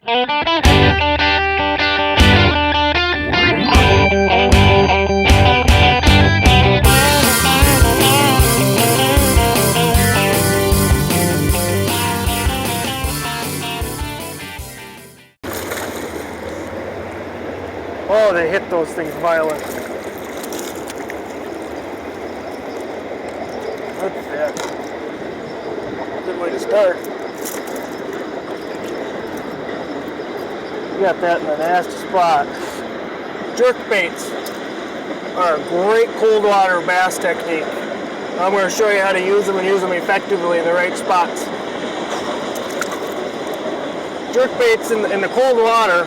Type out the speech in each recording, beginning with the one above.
Oh, they hit those things violent. Good fish. Good way to start. You got that in a nasty spot. Jerk baits are a great cold water bass technique. I'm going to show you how to use them and use them effectively in the right spots. Jerk baits in the cold water,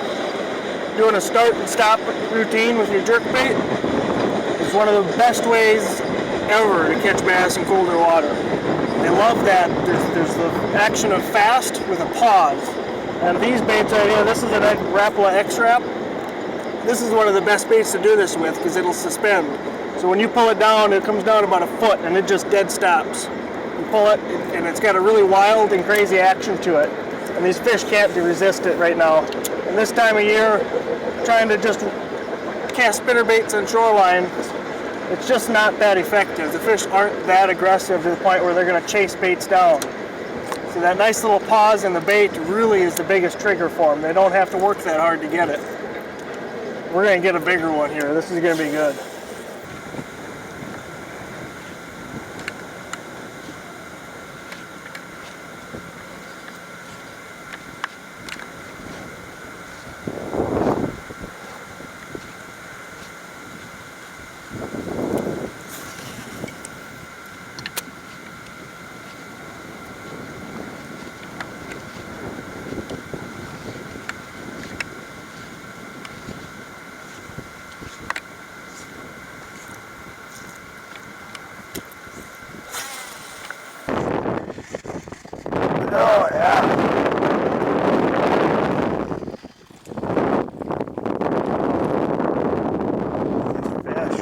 doing a start and stop routine with your jerk bait is one of the best ways ever to catch bass in colder water. They love that. There's the action of fast with a pause. And these baits right here, this is an Rapala X-Wrap. This is one of the best baits to do this with because it'll suspend. So when you pull it down, it comes down about a foot and it just dead stops. You pull it and it's got a really wild and crazy action to it. And these fish can't resist it right now. And this time of year, trying to just cast spinnerbaits on shoreline, it's just not that effective. The fish aren't that aggressive to the point where they're going to chase baits down. So that nice little pause in the bait really is the biggest trigger for them. They don't have to work that hard to get it. We're going to get a bigger one here. This is going to be good. Oh yeah. Fish.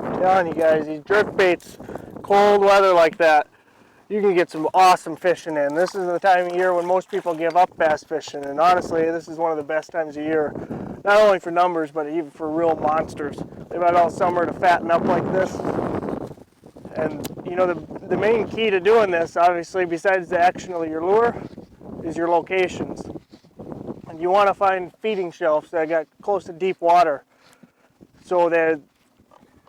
I'm telling you guys, these jerk baits, cold weather like that, you can get some awesome fishing in. This is the time of year when most people give up bass fishing, and honestly, this is one of the best times of year. Not only for numbers, but even for real monsters. They've had all summer to fatten up like this. And you know, the main key to doing this, obviously, besides the action of your lure, is your locations. And you want to find feeding shelves that got close to deep water. So that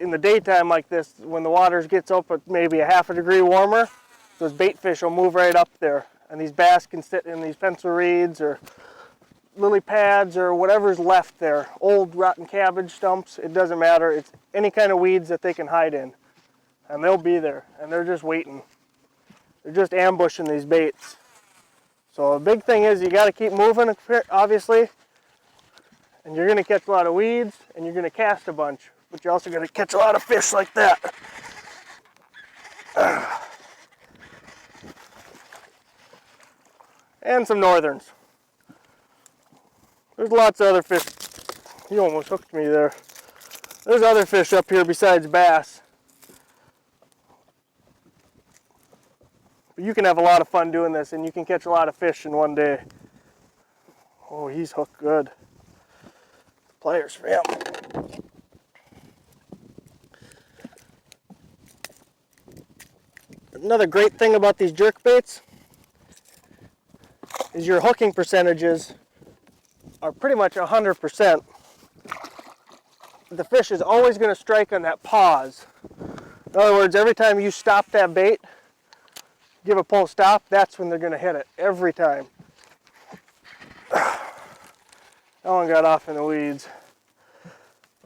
in the daytime like this, when the water gets up at maybe a half a degree warmer, those bait fish will move right up there. And these bass can sit in these pencil reeds or lily pads or whatever's left there. Old rotten cabbage stumps, it doesn't matter. It's any kind of weeds that they can hide in. And they'll be there, and they're just waiting. They're just ambushing these baits. So the big thing is you got to keep moving, obviously, and you're going to catch a lot of weeds, and you're going to cast a bunch, but you're also going to catch a lot of fish like that. And some northerns. There's lots of other fish. You almost hooked me there. There's other fish up here besides bass. But you can have a lot of fun doing this, and you can catch a lot of fish in one day. Oh, he's hooked good. Pliers for him. Another great thing about these jerk baits is your hooking percentages are pretty much 100%. The fish is always going to strike on that pause. In other words, every time you stop that bait, give a pull stop, that's when they're going to hit it, every time. That one got off in the weeds.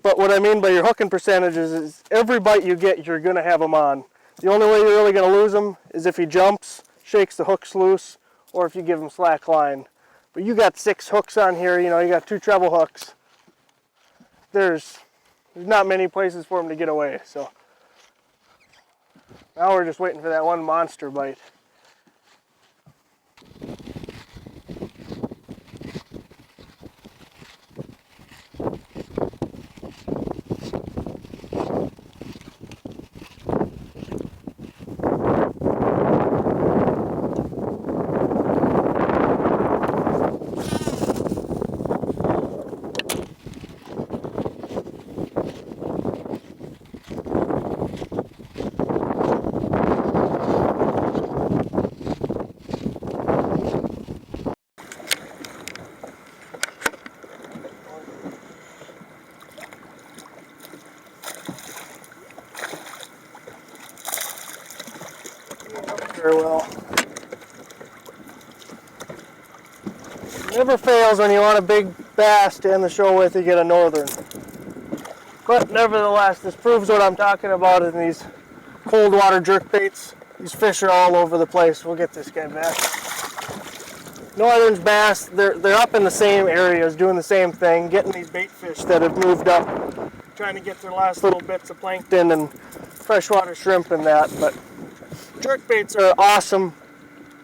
But what I mean by your hooking percentages is every bite you get, you're going to have them on. The only way you're really going to lose them is if he jumps, shakes the hooks loose, or if you give him slack line. But you got 6 hooks on here, you know, you got 2 treble hooks. There's not many places for him to get away, so. Now we're just waiting for that one monster bite. very well. Never fails when you want a big bass to end the show with, you get a northern. But nevertheless, this proves what I'm talking about in these cold water jerkbaits. These fish are all over the place. We'll get this guy back. Northern's bass, they're up in the same areas doing the same thing, getting these bait fish that have moved up, trying to get their last little bits of plankton and freshwater shrimp and that. But jerkbaits are awesome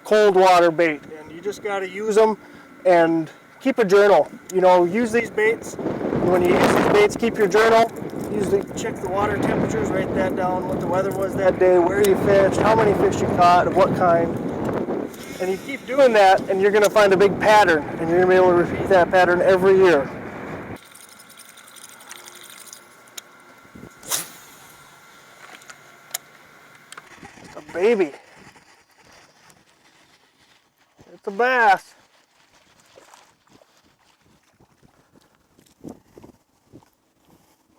cold water bait, and you just got to use them and keep a journal. You know, use these baits. When you use these baits, keep your journal. Usually check the water temperatures, write that down, what the weather was that day, where you fished, how many fish you caught, of what kind. And you keep doing that, and you're going to find a big pattern, and you're going to be able to repeat that pattern every year. It's a baby. It's a bass.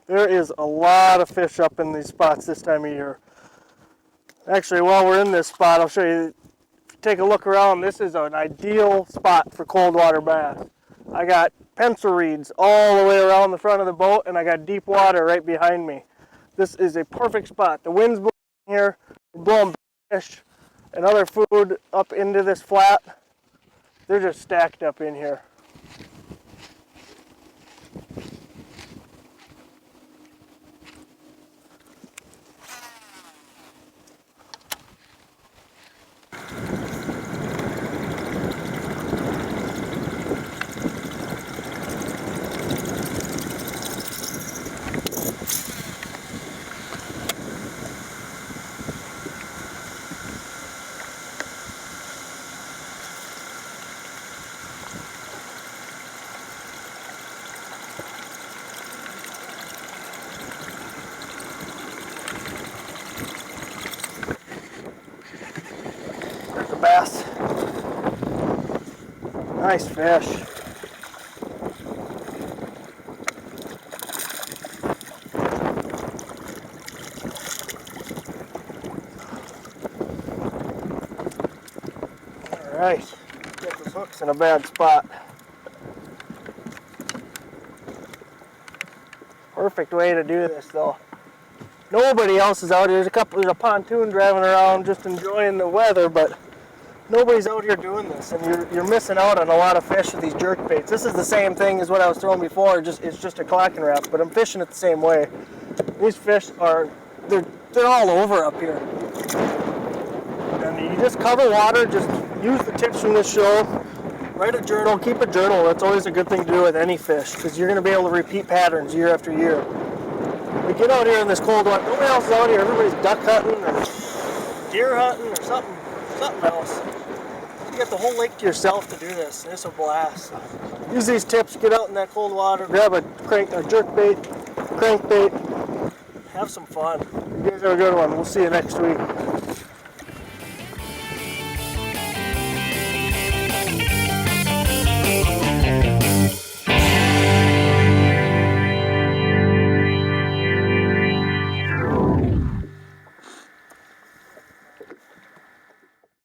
There is a lot of fish up in these spots this time of year. Actually, while we're in this spot, I'll show you. Take a look around. This is an ideal spot for cold water bass. I got pencil reeds all the way around the front of the boat, and I got deep water right behind me. This is a perfect spot. The wind's blowing here, we're blowing fish and other food up into this flat. They're just stacked up in here. There's a bass. Nice fish. All right, get those hooks in a bad spot. Perfect way to do this though. Nobody else is out here. There's a pontoon driving around just enjoying the weather, but nobody's out here doing this, and you're missing out on a lot of fish with these jerk baits. This is the same thing as what I was throwing before, it's just a clacking wrap, but I'm fishing it the same way. These fish they're all over up here. And you just cover water, just use the tips from this show, write a journal, keep a journal. That's always a good thing to do with any fish, because you're going to be able to repeat patterns year after year. We get out here in this cold water, nobody else is out here, everybody's duck hunting or deer hunting or something else. You get the whole lake to yourself to do this. It's a blast. Use these tips, get out in that cold water, grab a jerk bait, crankbait, have some fun. You guys have a good one. We'll see you next week.